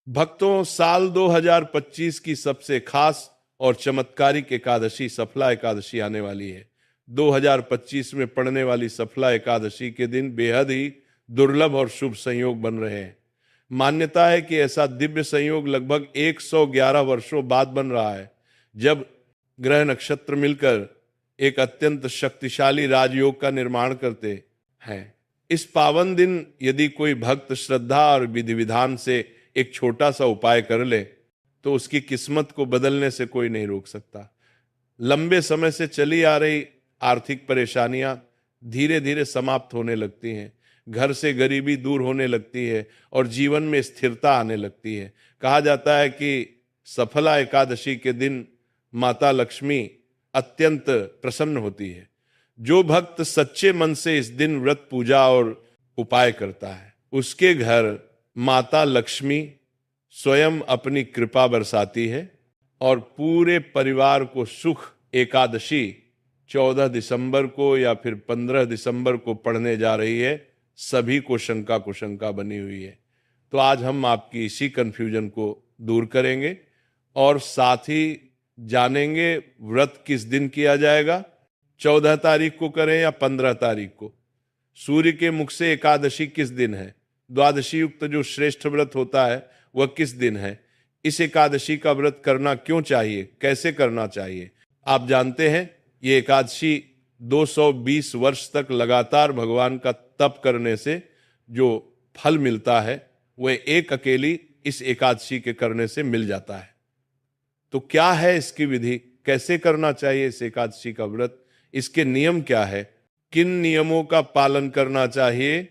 भक्तों, साल 2025 की सबसे खास और चमत्कारिक एकादशी सफला एकादशी आने वाली है। 2025 में पड़ने वाली सफला एकादशी के दिन बेहद ही दुर्लभ और शुभ संयोग बन रहे हैं। मान्यता है कि ऐसा दिव्य संयोग लगभग 111 वर्षों बाद बन रहा है, जब ग्रह नक्षत्र मिलकर एक अत्यंत शक्तिशाली राजयोग का निर्माण करते हैं। इस पावन दिन यदि कोई भक्त श्रद्धा और विधि विधान से एक छोटा सा उपाय कर ले तो उसकी किस्मत को बदलने से कोई नहीं रोक सकता। लंबे समय से चली आ रही आर्थिक परेशानियां धीरे धीरे समाप्त होने लगती हैं, घर से गरीबी दूर होने लगती है और जीवन में स्थिरता आने लगती है। कहा जाता है कि सफला एकादशी के दिन माता लक्ष्मी अत्यंत प्रसन्न होती है। जो भक्त सच्चे मन से इस दिन व्रत पूजा और उपाय करता है, उसके घर माता लक्ष्मी स्वयं अपनी कृपा बरसाती है और पूरे परिवार को सुख। एकादशी 14 दिसंबर को या फिर 15 दिसंबर को पढ़ने जा रही है। सभी को शंका कुशंका बनी हुई है, तो आज हम आपकी इसी कंफ्यूजन को दूर करेंगे और साथ ही जानेंगे व्रत किस दिन किया जाएगा। 14 तारीख को करें या 15 तारीख को? सूर्य के मुख से एकादशी किस दिन है? द्वादशी युक्त जो श्रेष्ठ व्रत होता है वह किस दिन है? इस एकादशी का व्रत करना क्यों चाहिए, कैसे करना चाहिए? आप जानते हैं, ये एकादशी 220 वर्ष तक लगातार भगवान का तप करने से जो फल मिलता है वह एक अकेली इस एकादशी के करने से मिल जाता है। तो क्या है इसकी विधि, कैसे करना चाहिए इस एकादशी का व्रत, इसके नियम क्या है, किन नियमों का पालन करना चाहिए,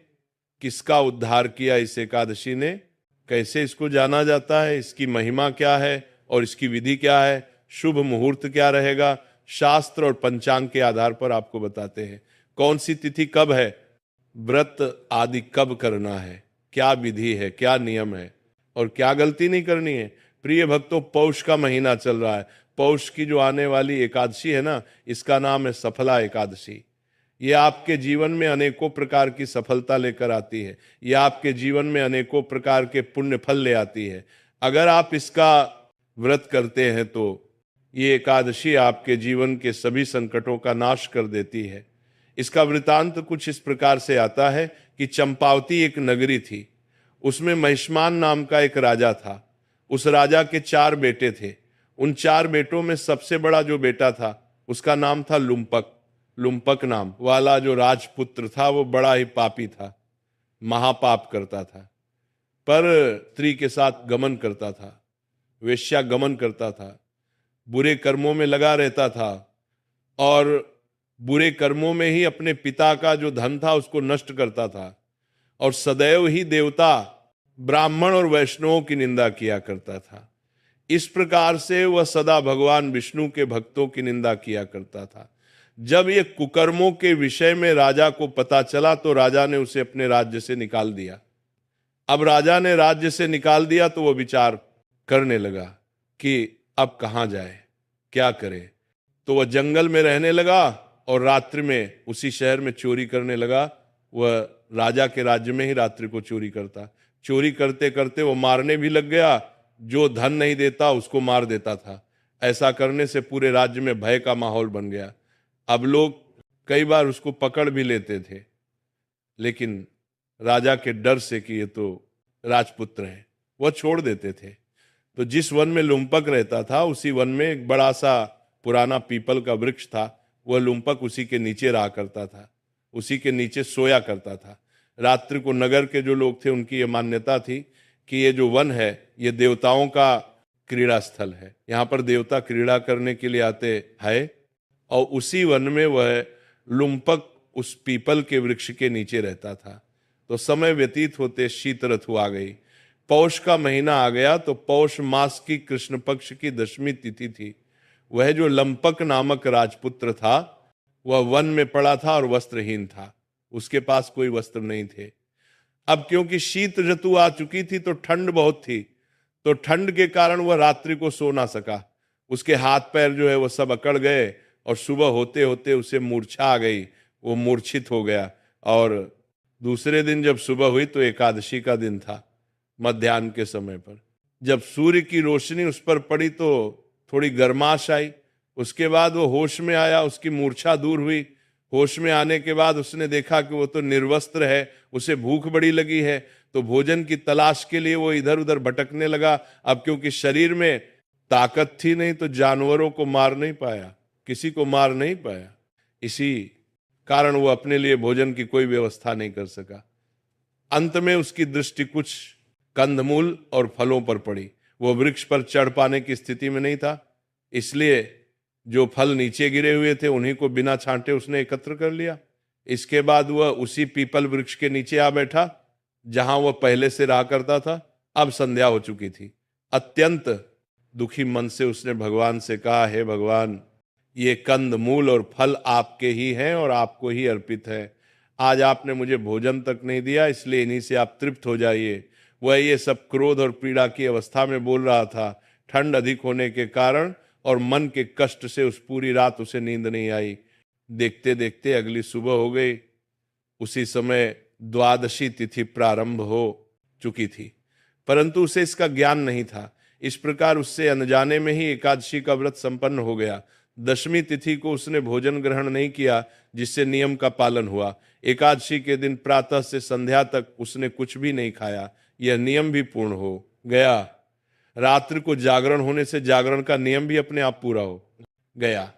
किसका उद्धार किया इस एकादशी ने, कैसे इसको जाना जाता है, इसकी महिमा क्या है और इसकी विधि क्या है, शुभ मुहूर्त क्या रहेगा, शास्त्र और पंचांग के आधार पर आपको बताते हैं। कौन सी तिथि कब है, व्रत आदि कब करना है, क्या विधि है, क्या नियम है और क्या गलती नहीं करनी है। प्रिय भक्तों, पौष का महीना चल रहा है। पौष की जो आने वाली एकादशी है ना, इसका नाम है सफला एकादशी। ये आपके जीवन में अनेकों प्रकार की सफलता लेकर आती है, ये आपके जीवन में अनेकों प्रकार के पुण्य फल ले आती है। अगर आप इसका व्रत करते हैं तो ये एकादशी आपके जीवन के सभी संकटों का नाश कर देती है। इसका वृतांत कुछ इस प्रकार से आता है कि चंपावती एक नगरी थी, उसमें महिष्मान नाम का एक राजा था। उस राजा के 4 बेटे थे। उन 4 बेटों में सबसे बड़ा जो बेटा था उसका नाम था लुम्पक। लुम्पक नाम वाला जो राजपुत्र था वो बड़ा ही पापी था, महापाप करता था, पर स्त्री के साथ गमन करता था, वेश्या गमन करता था, बुरे कर्मों में लगा रहता था और बुरे कर्मों में ही अपने पिता का जो धन था उसको नष्ट करता था और सदैव ही देवता, ब्राह्मण और वैष्णवों की निंदा किया करता था। इस प्रकार से वह सदा भगवान विष्णु के भक्तों की निंदा किया करता था। जब ये कुकर्मों के विषय में राजा को पता चला तो राजा ने उसे अपने राज्य से निकाल दिया। अब राजा ने राज्य से निकाल दिया तो वह विचार करने लगा कि अब कहाँ जाए, क्या करे। तो वह जंगल में रहने लगा और रात्रि में उसी शहर में चोरी करने लगा। वह राजा के राज्य में ही रात्रि को चोरी करता। चोरी करते करते वो मारने भी लग गया, जो धन नहीं देता उसको मार देता था। ऐसा करने से पूरे राज्य में भय का माहौल बन गया। अब लोग कई बार उसको पकड़ भी लेते थे, लेकिन राजा के डर से कि ये तो राजपुत्र है, वह छोड़ देते थे। तो जिस वन में लुम्पक रहता था उसी वन में एक बड़ा सा पुराना पीपल का वृक्ष था। वह लुम्पक उसी के नीचे रहा करता था, उसी के नीचे सोया करता था। रात्रि को नगर के जो लोग थे उनकी ये मान्यता थी कि ये जो वन है ये देवताओं का क्रीड़ा स्थल है, यहाँ पर देवता क्रीड़ा करने के लिए आते हैं। और उसी वन में वह लुम्पक उस पीपल के वृक्ष के नीचे रहता था। तो समय व्यतीत होते शीत ऋतु आ गई, पौष का महीना आ गया। तो पौष मास की कृष्ण पक्ष की 10वीं तिथि थी। वह जो लंपक नामक राजपुत्र था वह वन में पड़ा था और वस्त्रहीन था, उसके पास कोई वस्त्र नहीं थे। अब क्योंकि शीत ऋतु आ चुकी थी तो ठंड बहुत थी, तो ठंड के कारण वह रात्रि को सो ना सका। उसके हाथ पैर जो है वह सब अकड़ गए और सुबह होते होते उसे मूर्छा आ गई, वो मूर्छित हो गया। और दूसरे दिन जब सुबह हुई तो एकादशी का दिन था, मध्याह्न के समय पर। जब सूर्य की रोशनी उस पर पड़ी तो थोड़ी गर्माश आई। उसके बाद वो होश में आया, उसकी मूर्छा दूर हुई। होश में आने के बाद उसने देखा कि वो तो निर्वस्त्र है, उसे भूख बड़ी लगी है, तो भोजन की तलाश के लिए वो इधर उधर भटकने लगा। अब क्योंकि शरीर में ताकत थी नहीं तो जानवरों को मार नहीं पाया, किसी को मार नहीं पाया, इसी कारण वो अपने लिए भोजन की कोई व्यवस्था नहीं कर सका। अंत में उसकी दृष्टि कुछ कंदमूल और फलों पर पड़ी। वो वृक्ष पर चढ़ पाने की स्थिति में नहीं था, इसलिए जो फल नीचे गिरे हुए थे उन्हीं को बिना छांटे उसने एकत्र कर लिया। इसके बाद वह उसी पीपल वृक्ष के नीचे आ बैठा जहां वह पहले से रहा करता था। अब संध्या हो चुकी थी। अत्यंत दुखी मन से उसने भगवान से कहा, हे भगवान, ये कंद मूल और फल आपके ही हैं और आपको ही अर्पित है। आज आपने मुझे भोजन तक नहीं दिया, इसलिए इन्हीं से आप तृप्त हो जाइए। वह ये सब क्रोध और पीड़ा की अवस्था में बोल रहा था। ठंड अधिक होने के कारण और मन के कष्ट से उस पूरी रात उसे नींद नहीं आई। देखते देखते अगली सुबह हो गई। उसी समय द्वादशी तिथि प्रारंभ हो चुकी थी, परंतु उसे इसका ज्ञान नहीं था। इस प्रकार उससे अनजाने में ही एकादशी का व्रत संपन्न हो गया। दशमी तिथि को उसने भोजन ग्रहण नहीं किया, जिससे नियम का पालन हुआ। एकादशी के दिन प्रातः से संध्या तक उसने कुछ भी नहीं खाया। यह नियम भी पूर्ण हो गया। रात्रि को जागरण होने से जागरण का नियम भी अपने आप पूरा हो गया।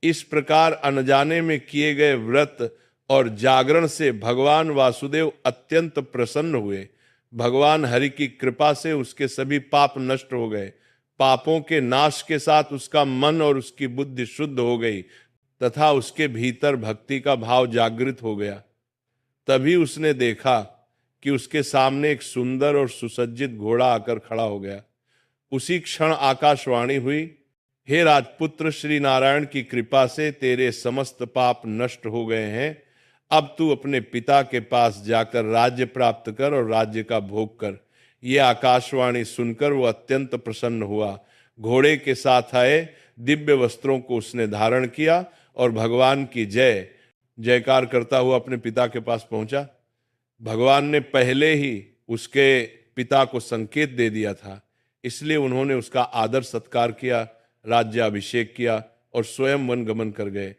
इस प्रकार अनजाने में किए गए व्रत और जागरण से भगवान वासुदेव अत्यंत प्रसन्न हुए। भगवान हरि की कृपा से उसके सभी पाप नष्ट हो गए। पापों के नाश के साथ उसका मन और उसकी बुद्धि शुद्ध हो गई तथा उसके भीतर भक्ति का भाव जागृत हो गया। तभी उसने देखा कि उसके सामने एक सुंदर और सुसज्जित घोड़ा आकर खड़ा हो गया। उसी क्षण आकाशवाणी हुई, हे राजपुत्र, श्री नारायण की कृपा से तेरे समस्त पाप नष्ट हो गए हैं। अब तू अपने पिता के पास जाकर राज्य प्राप्त कर और राज्य का भोग कर। यह आकाशवाणी सुनकर वो अत्यंत प्रसन्न हुआ। घोड़े के साथ आए दिव्य वस्त्रों को उसने धारण किया और भगवान की जय जयकार करता हुआ अपने पिता के पास पहुंचा। भगवान ने पहले ही उसके पिता को संकेत दे दिया था, इसलिए उन्होंने उसका आदर सत्कार किया, राज्याभिषेक किया और स्वयं वनगमन कर गए।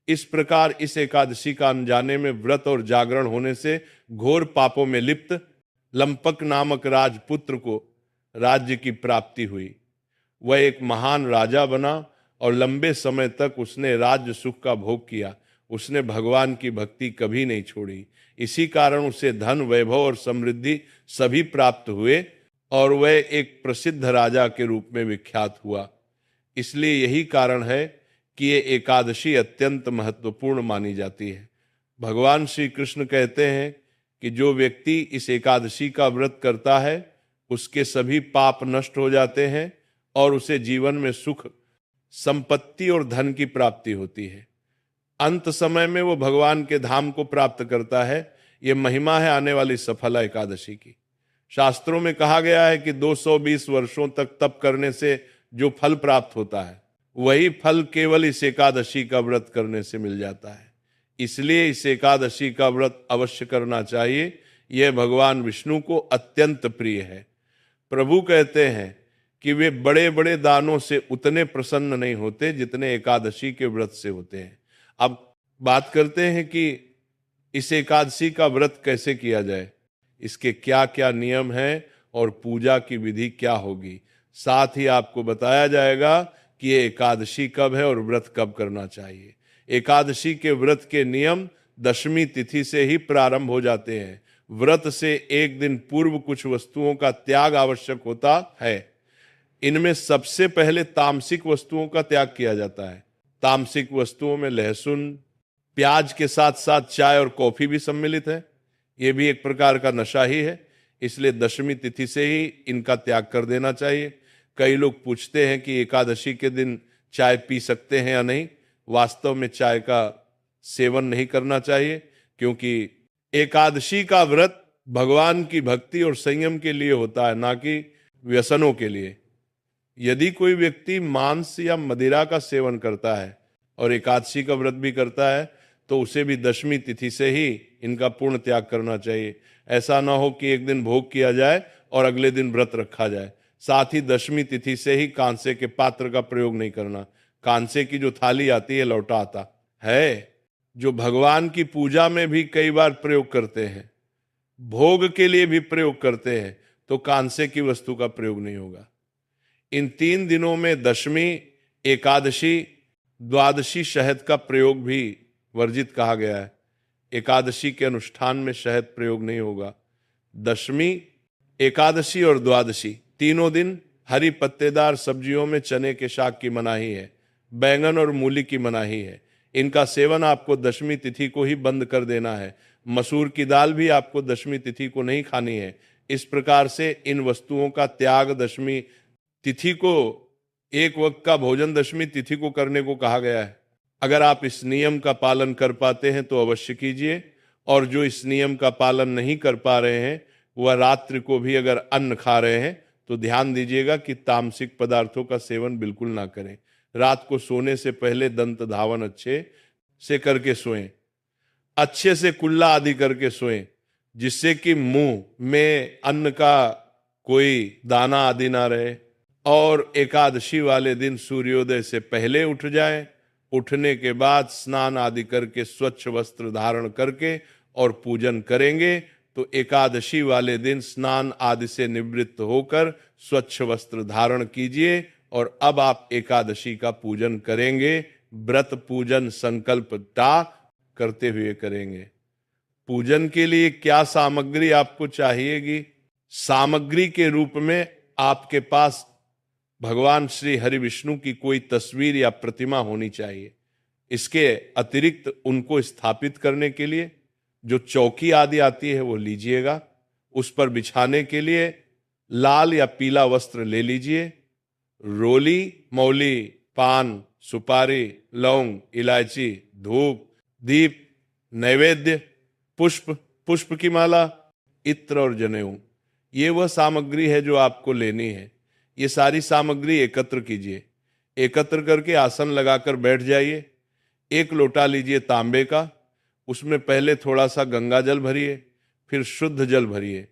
इस प्रकार इस एकादशी का अनजाने में व्रत और जागरण होने से घोर पापों में लिप्त लंपक नामक राजपुत्र को राज्य की प्राप्ति हुई। वह एक महान राजा बना और लंबे समय तक उसने राज्य सुख का भोग किया। उसने भगवान की भक्ति कभी नहीं छोड़ी। इसी कारण उसे धन, वैभव और समृद्धि सभी प्राप्त हुए और वह एक प्रसिद्ध राजा के रूप में विख्यात हुआ। इसलिए यही कारण है कि ये एकादशी अत्यंत महत्वपूर्ण मानी जाती है। भगवान श्री कृष्ण कहते हैं कि जो व्यक्ति इस एकादशी का व्रत करता है उसके सभी पाप नष्ट हो जाते हैं और उसे जीवन में सुख, संपत्ति और धन की प्राप्ति होती है। अंत समय में वो भगवान के धाम को प्राप्त करता है। ये महिमा है आने वाली सफला एकादशी की। शास्त्रों में कहा गया है कि 220 वर्षों तक तप करने से जो फल प्राप्त होता है वही फल केवल इस एकादशी का व्रत करने से मिल जाता है। इसलिए इस एकादशी का व्रत अवश्य करना चाहिए। यह भगवान विष्णु को अत्यंत प्रिय है। प्रभु कहते हैं कि वे बड़े बड़े दानों से उतने प्रसन्न नहीं होते जितने एकादशी के व्रत से होते हैं। अब बात करते हैं कि इस एकादशी का व्रत कैसे किया जाए, इसके क्या क्या नियम हैं और पूजा की विधि क्या होगी। साथ ही आपको बताया जाएगा कि ये एकादशी कब है और व्रत कब करना चाहिए। एकादशी के व्रत के नियम दशमी तिथि से ही प्रारंभ हो जाते हैं। व्रत से एक दिन पूर्व कुछ वस्तुओं का त्याग आवश्यक होता है। इनमें सबसे पहले तामसिक वस्तुओं का त्याग किया जाता है। तामसिक वस्तुओं में लहसुन, प्याज के साथ साथ चाय और कॉफी भी सम्मिलित है। ये भी एक प्रकार का नशा ही है, इसलिए दशमी तिथि से ही इनका त्याग कर देना चाहिए। कई लोग पूछते हैं कि एकादशी के दिन चाय पी सकते हैं या नहीं। वास्तव में चाय का सेवन नहीं करना चाहिए, क्योंकि एकादशी का व्रत भगवान की भक्ति और संयम के लिए होता है, ना कि व्यसनों के लिए। यदि कोई व्यक्ति मांस या मदिरा का सेवन करता है और एकादशी का व्रत भी करता है तो उसे भी दशमी तिथि से ही इनका पूर्ण त्याग करना चाहिए। ऐसा ना हो कि एक दिन भोग किया जाए और अगले दिन व्रत रखा जाए। साथ ही दशमी तिथि से ही कांसे के पात्र का प्रयोग नहीं करना। कांसे की जो थाली आती है, लौटा आता है, जो भगवान की पूजा में भी कई बार प्रयोग करते हैं, भोग के लिए भी प्रयोग करते हैं, तो कांसे की वस्तु का प्रयोग नहीं होगा। इन 3 दिनों में दशमी, एकादशी, द्वादशी शहद का प्रयोग भी वर्जित कहा गया है। एकादशी के अनुष्ठान में शहद प्रयोग नहीं होगा। दशमी, एकादशी और द्वादशी तीनों दिन हरी पत्तेदार सब्जियों में चने के शाक की मनाही है, बैंगन और मूली की मनाही है। इनका सेवन आपको दशमी तिथि को ही बंद कर देना है। मसूर की दाल भी आपको दशमी तिथि को नहीं खानी है। इस प्रकार से इन वस्तुओं का त्याग दशमी तिथि को, एक वक्त का भोजन दशमी तिथि को करने को कहा गया है। अगर आप इस नियम का पालन कर पाते हैं तो अवश्य कीजिए, और जो इस नियम का पालन नहीं कर पा रहे हैं, वह रात्रि को भी अगर अन्न खा रहे हैं तो ध्यान दीजिएगा कि तामसिक पदार्थों का सेवन बिल्कुल ना करें। रात को सोने से पहले दंत धावन अच्छे से करके सोएं, अच्छे से कुल्ला आदि करके सोएं, जिससे कि मुंह में अन्न का कोई दाना आदि ना रहे। और एकादशी वाले दिन सूर्योदय से पहले उठ जाएं। उठने के बाद स्नान आदि करके स्वच्छ वस्त्र धारण करके और पूजन करेंगे तो एकादशी वाले दिन स्नान आदि से निवृत्त होकर स्वच्छ वस्त्र धारण कीजिए और अब आप एकादशी का पूजन करेंगे। व्रत पूजन संकल्प करते हुए करेंगे। पूजन के लिए क्या सामग्री आपको चाहिएगी? सामग्री के रूप में आपके पास भगवान श्री हरि विष्णु की कोई तस्वीर या प्रतिमा होनी चाहिए। इसके अतिरिक्त उनको स्थापित करने के लिए जो चौकी आदि आती है वो लीजिएगा। उस पर बिछाने के लिए लाल या पीला वस्त्र ले लीजिए। रोली, मौली, पान, सुपारी, लौंग, इलायची, धूप, दीप, नैवेद्य, पुष्प की माला, इत्र और जनेऊ, ये वह सामग्री है जो आपको लेनी है। ये सारी सामग्री एकत्र कीजिए। एकत्र करके आसन लगाकर बैठ जाइए। एक लोटा लीजिए तांबे का, उसमें पहले थोड़ा सा गंगा जल भरिए, फिर शुद्ध जल भरिए।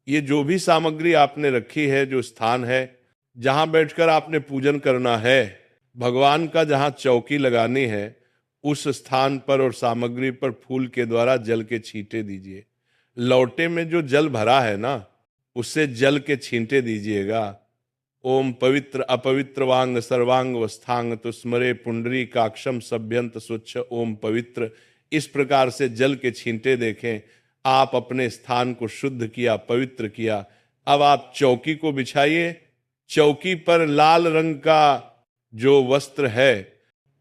ये जो भी सामग्री आपने रखी है, जो स्थान है जहां बैठकर आपने पूजन करना है, भगवान का जहां चौकी लगानी है, उस स्थान पर और सामग्री पर फूल के द्वारा जल के छींटे दीजिए। लौटे में जो जल भरा है ना, उससे जल के छींटे दीजिएगा। ओम पवित्र अपवित्र वांग सर्वांग वस्थांग तो स्मरे पुंडरी काक्षम सभ्यंत स्वच्छ ओम पवित्र। इस प्रकार से जल के छींटे देखें। आप अपने स्थान को शुद्ध किया, पवित्र किया। अब आप चौकी को बिछाइए। चौकी पर लाल रंग का जो वस्त्र है,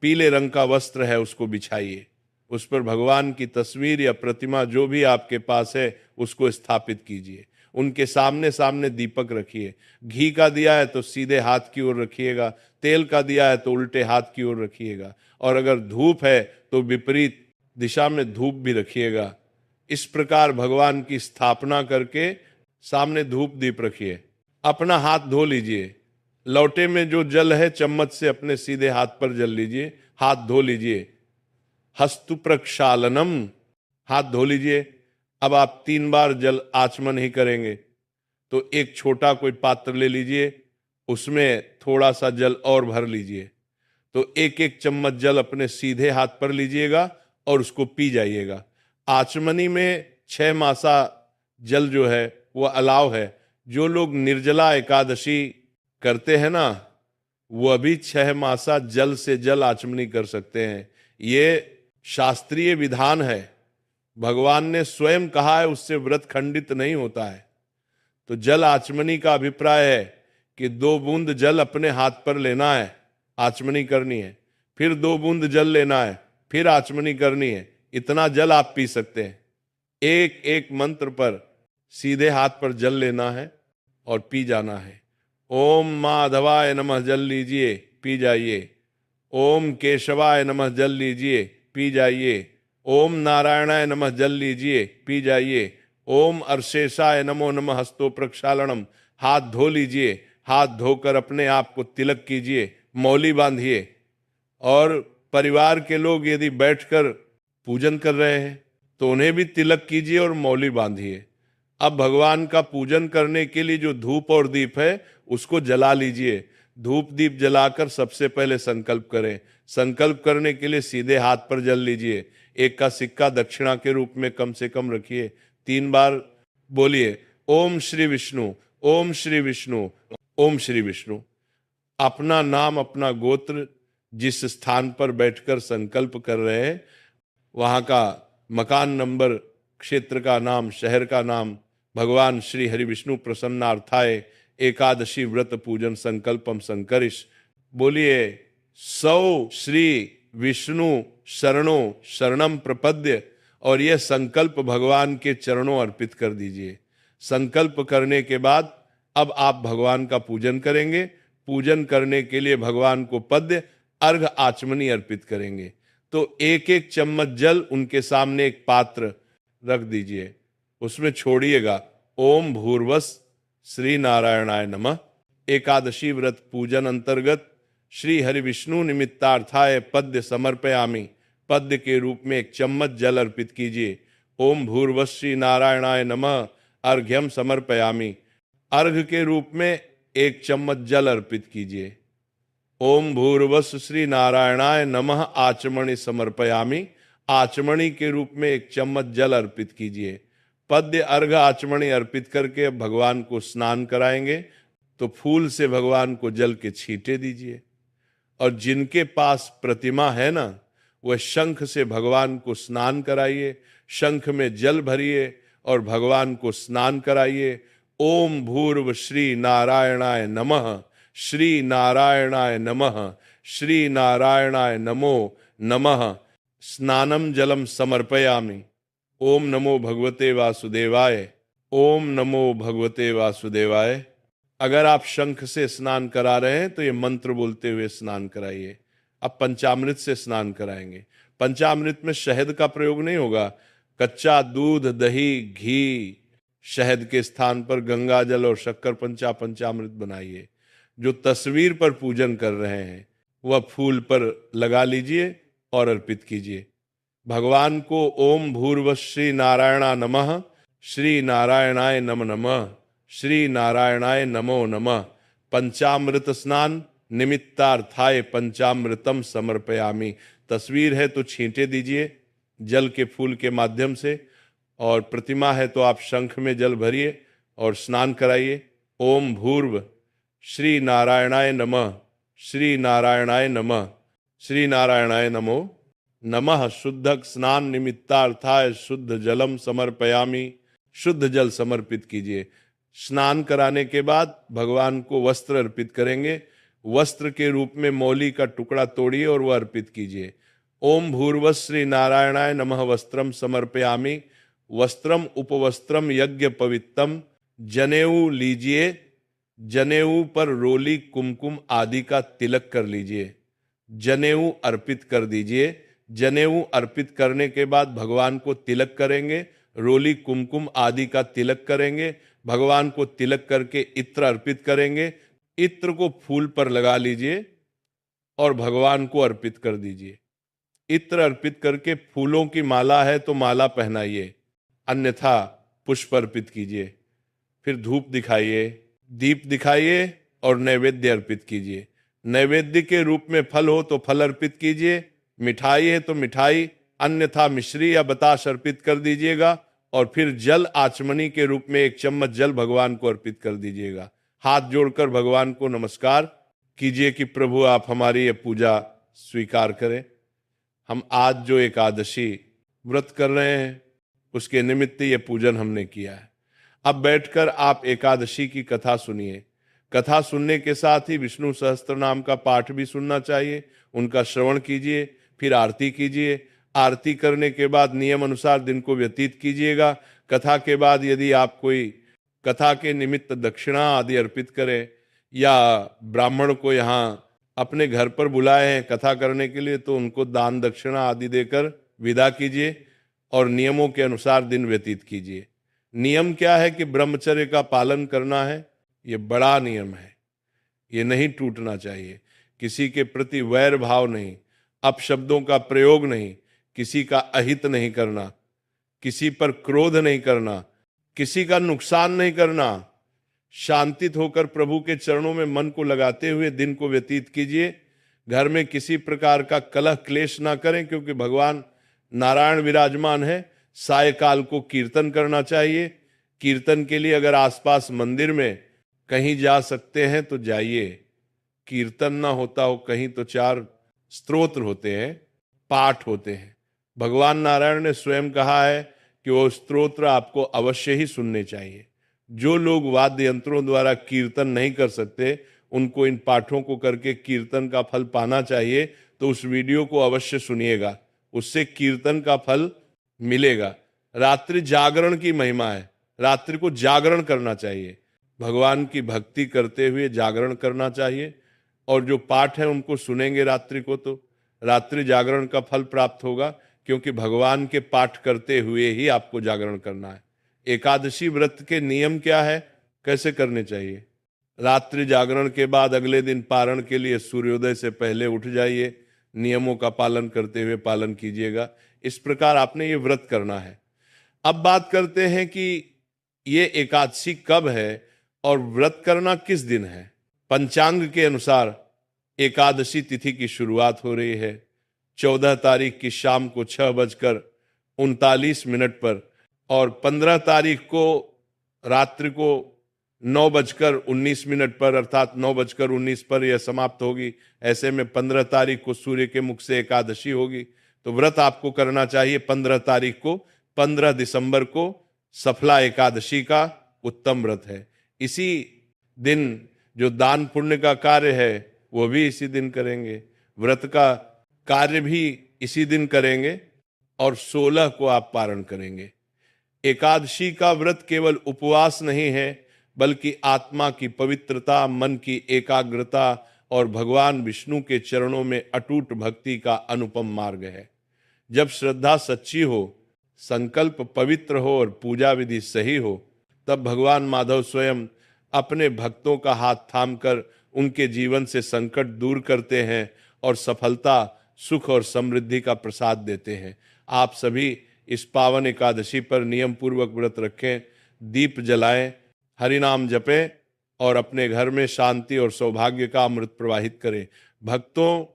पीले रंग का वस्त्र है, उसको बिछाइए। उस पर भगवान की तस्वीर या प्रतिमा जो भी आपके पास है उसको स्थापित कीजिए। उनके सामने सामने दीपक रखिए। घी का दिया है तो सीधे हाथ की ओर रखिएगा, तेल का दिया है तो उल्टे हाथ की ओर रखिएगा, और अगर धूप है तो विपरीत दिशा में धूप भी रखिएगा। इस प्रकार भगवान की स्थापना करके सामने धूप दीप रखिए। अपना हाथ धो लीजिए। लौटे में जो जल है चम्मच से अपने सीधे हाथ पर जल लीजिए, हाथ धो लीजिए। हस्तु प्रक्षालनम, हाथ धो लीजिए। अब आप 3 बार जल आचमन ही करेंगे तो एक छोटा कोई पात्र ले लीजिए, उसमें थोड़ा सा जल और भर लीजिए। तो एक एक चम्मच जल अपने सीधे हाथ पर लीजिएगा और उसको पी जाइएगा। आचमनी में 6 मासा जल जो है वो अलाव है। जो लोग निर्जला एकादशी करते हैं ना, वो भी 6 मासा जल से जल आचमनी कर सकते हैं। ये शास्त्रीय विधान है, भगवान ने स्वयं कहा है, उससे व्रत खंडित नहीं होता है। तो जल आचमनी का अभिप्राय है कि 2 बूंद जल अपने हाथ पर लेना है, आचमनी करनी है, फिर 2 बूंद जल लेना है, फिर आचमनी करनी है। इतना जल आप पी सकते हैं। एक एक मंत्र पर सीधे हाथ पर जल लेना है और पी जाना है। ओम माधवाय नमः जल लीजिए, पी जाइए। ओम केशवाय नमः जल लीजिए, पी जाइए। ओम नारायणाय नमः जल लीजिए, पी जाइए। ओम अर्शेषाय नमो नमः हस्तो प्रक्षालनम, हाथ धो लीजिए। हाथ धोकर अपने आप को तिलक कीजिए, मौली बांधिए। और परिवार के लोग यदि बैठकर पूजन कर रहे हैं तो उन्हें भी तिलक कीजिए और मौली बांधिए। अब भगवान का पूजन करने के लिए जो धूप और दीप है उसको जला लीजिए। धूप दीप जलाकर सबसे पहले संकल्प करें। संकल्प करने के लिए सीधे हाथ पर जल लीजिए। एक का सिक्का दक्षिणा के रूप में कम से कम रखिए। 3 बार बोलिए ओम श्री विष्णु, ओम श्री विष्णु, ओम श्री विष्णु। अपना नाम, अपना गोत्र, जिस स्थान पर बैठकर संकल्प कर रहे हैं वहां का मकान नंबर, क्षेत्र का नाम, शहर का नाम, भगवान श्री हरि विष्णु प्रसन्नार्थाय एकादशी व्रत पूजन संकल्पम संकरिश। बोलिए 100 श्री विष्णु शरणो शरणम प्रपद्य, और यह संकल्प भगवान के चरणों अर्पित कर दीजिए। संकल्प करने के बाद अब आप भगवान का पूजन करेंगे। पूजन करने के लिए भगवान को पद्य, अर्घ, आचमनी अर्पित करेंगे। तो एक एक चम्मच जल उनके सामने एक पात्र रख दीजिए, उसमें छोड़िएगा ओम भूर्वस श्री नारायणाय नमः। एकादशी व्रत पूजन अंतर्गत श्री हरि विष्णु निमित्तार्थाय पद्य समर्पयामि। पद्य के रूप में एक चम्मच जल अर्पित कीजिए। ओम भूर्वस श्री नारायणाय नमः अर्घ्यम समर्पयामि। अर्घ के रूप में एक चम्मच जल अर्पित कीजिए। ओम भूर्वस श्री नारायणाय नमः आचमणि समर्पयामि। आचमणि के रूप में एक चम्मच जल अर्पित कीजिए। पद्य, अर्घ, आचमणि अर्पित करके अब भगवान को स्नान कराएंगे। तो फूल से भगवान को जल के छींटे दीजिए। और जिनके पास प्रतिमा है ना, वह शंख से भगवान को स्नान कराइए। शंख में जल भरिए और भगवान को स्नान कराइए। ओम भूर्व श्री नारायणाय नमः, श्री नारायणाय नमः, श्री नारायणाय नमो नमः। स्नानम जलम समर्पयामि। ओम नमो भगवते वासुदेवाय, ओम नमो भगवते वासुदेवाय। अगर आप शंख से स्नान करा रहे हैं तो ये मंत्र बोलते हुए स्नान कराइए। अब पंचामृत से स्नान कराएंगे। पंचामृत में शहद का प्रयोग नहीं होगा। कच्चा दूध, दही, घी, शहद के स्थान पर गंगा जल और शक्कर पंचामृत बनाइए। जो तस्वीर पर पूजन कर रहे हैं वह फूल पर लगा लीजिए और अर्पित कीजिए। भगवान को ओम भूर्वः श्री नारायणा नमः, श्री नारायणाय नमः नमः, श्री नारायणाय नमो नमः। पंचामृत स्नान निमित्तार्थाय पंचामृतम समर्पयामि। तस्वीर है तो छींटे दीजिए जल के फूल के माध्यम से, और प्रतिमा है तो आप शंख में जल भरिए और स्नान कराइए। ओम भूर्व श्री नारायणाय नमः, श्री नारायणाय नमः, श्री नारायणाय नमो नमः। शुद्ध स्नान निमित्तार्थाय शुद्ध जलम समर्पयामि। शुद्ध जल समर्पित कीजिए। स्नान कराने के बाद भगवान को वस्त्र अर्पित करेंगे। वस्त्र के रूप में मौली का टुकड़ा तोड़िए और वह अर्पित कीजिए। ओम भूर्वः श्री नारायणाय नमः वस्त्रम समर्पयामि। वस्त्रम उपवस्त्रम यज्ञ पवित्रम। जनेऊ लीजिए। जनेऊ पर रोली, कुमकुम आदि का तिलक कर लीजिए। जनेऊ अर्पित कर दीजिए। जनेऊ अर्पित करने के बाद भगवान को तिलक करेंगे। रोली, कुमकुम आदि का तिलक करेंगे। भगवान को तिलक करके इत्र अर्पित करेंगे। इत्र को फूल पर लगा लीजिए और भगवान को अर्पित कर दीजिए। इत्र अर्पित करके फूलों की माला है तो माला पहनाइए, अन्यथा पुष्प अर्पित कीजिए। फिर धूप दिखाइए, दीप दिखाइए और नैवेद्य अर्पित कीजिए। नैवेद्य के रूप में फल हो तो फल अर्पित कीजिए, मिठाई है तो मिठाई, अन्यथा मिश्री या बताश अर्पित कर दीजिएगा। और फिर जल आचमनी के रूप में एक चम्मच जल भगवान को अर्पित कर दीजिएगा। हाथ जोड़कर भगवान को नमस्कार कीजिए कि प्रभु आप हमारी ये पूजा स्वीकार करें। हम आज जो एकादशी व्रत कर रहे हैं उसके निमित्त ये पूजन हमने किया है। अब बैठकर आप एकादशी की कथा सुनिए। कथा सुनने के साथ ही विष्णु सहस्त्र नाम का पाठ भी सुनना चाहिए, उनका श्रवण कीजिए, फिर आरती कीजिए। आरती करने के बाद नियम अनुसार दिन को व्यतीत कीजिएगा। कथा के बाद यदि आप कोई कथा के निमित्त दक्षिणा आदि अर्पित करें या ब्राह्मण को यहाँ अपने घर पर बुलाए हैं कथा करने के लिए तो उनको दान दक्षिणा आदि देकर विदा कीजिए और नियमों के अनुसार दिन व्यतीत कीजिए। नियम क्या है कि ब्रह्मचर्य का पालन करना है, ये बड़ा नियम है, ये नहीं टूटना चाहिए। किसी के प्रति वैर भाव नहीं, अपशब्दों का प्रयोग नहीं, किसी का अहित नहीं करना, किसी पर क्रोध नहीं करना, किसी का नुकसान नहीं करना, शांतित होकर प्रभु के चरणों में मन को लगाते हुए दिन को व्यतीत कीजिए। घर में किसी प्रकार का कलह क्लेश ना करें, क्योंकि भगवान नारायण विराजमान है। सायकाल को कीर्तन करना चाहिए। कीर्तन के लिए अगर आसपास मंदिर में कहीं जा सकते हैं तो जाइए। कीर्तन ना होता हो कहीं तो 4 स्तोत्र होते हैं, पाठ होते हैं। भगवान नारायण ने स्वयं कहा है कि वो स्तोत्र आपको अवश्य ही सुनने चाहिए। जो लोग वाद्य यंत्रों द्वारा कीर्तन नहीं कर सकते, उनको इन पाठों को करके कीर्तन का फल पाना चाहिए। तो उस वीडियो को अवश्य सुनिएगा, उससे कीर्तन का फल मिलेगा। रात्रि जागरण की महिमा है, रात्रि को जागरण करना चाहिए, भगवान की भक्ति करते हुए जागरण करना चाहिए। और जो पाठ है उनको सुनेंगे रात्रि को, तो रात्रि जागरण का फल प्राप्त होगा, क्योंकि भगवान के पाठ करते हुए ही आपको जागरण करना है। एकादशी व्रत के नियम क्या है, कैसे करने चाहिए? रात्रि जागरण के बाद अगले दिन पारण के लिए सूर्योदय से पहले उठ जाइए। नियमों का पालन करते हुए पालन कीजिएगा। इस प्रकार आपने ये व्रत करना है। अब बात करते हैं कि ये एकादशी कब है और व्रत करना किस दिन है। पंचांग के अनुसार एकादशी तिथि की शुरुआत हो रही है 14 तारीख की शाम को 6:39 पर, और 15 तारीख को रात्रि को 9:19 पर, अर्थात 9:19 पर यह समाप्त होगी। ऐसे में 15 तारीख को सूर्य के मुख से एकादशी होगी। तो व्रत आपको करना चाहिए 15 तारीख को। 15 दिसंबर को सफला एकादशी का उत्तम व्रत है। इसी दिन जो दान पुण्य का कार्य है वो भी इसी दिन करेंगे, व्रत का कार्य भी इसी दिन करेंगे, और 16 को आप पारण करेंगे। एकादशी का व्रत केवल उपवास नहीं है, बल्कि आत्मा की पवित्रता, मन की एकाग्रता और भगवान विष्णु के चरणों में अटूट भक्ति का अनुपम मार्ग है। जब श्रद्धा सच्ची हो, संकल्प पवित्र हो और पूजा विधि सही हो, तब भगवान माधव स्वयं अपने भक्तों का हाथ थामकर उनके जीवन से संकट दूर करते हैं और सफलता, सुख और समृद्धि का प्रसाद देते हैं। आप सभी इस पावन एकादशी पर नियम पूर्वक व्रत रखें, दीप जलाएं, हरि नाम जपें और अपने घर में शांति और सौभाग्य का अमृत प्रवाहित करें। भक्तों,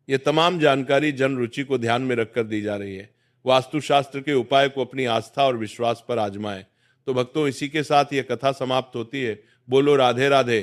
ये तमाम जानकारी जन रुचि को ध्यान में रखकर दी जा रही है। वास्तुशास्त्र के उपाय को अपनी आस्था और विश्वास पर आजमाएं। तो भक्तों, इसी के साथ ये कथा समाप्त होती है। बोलो राधे राधे।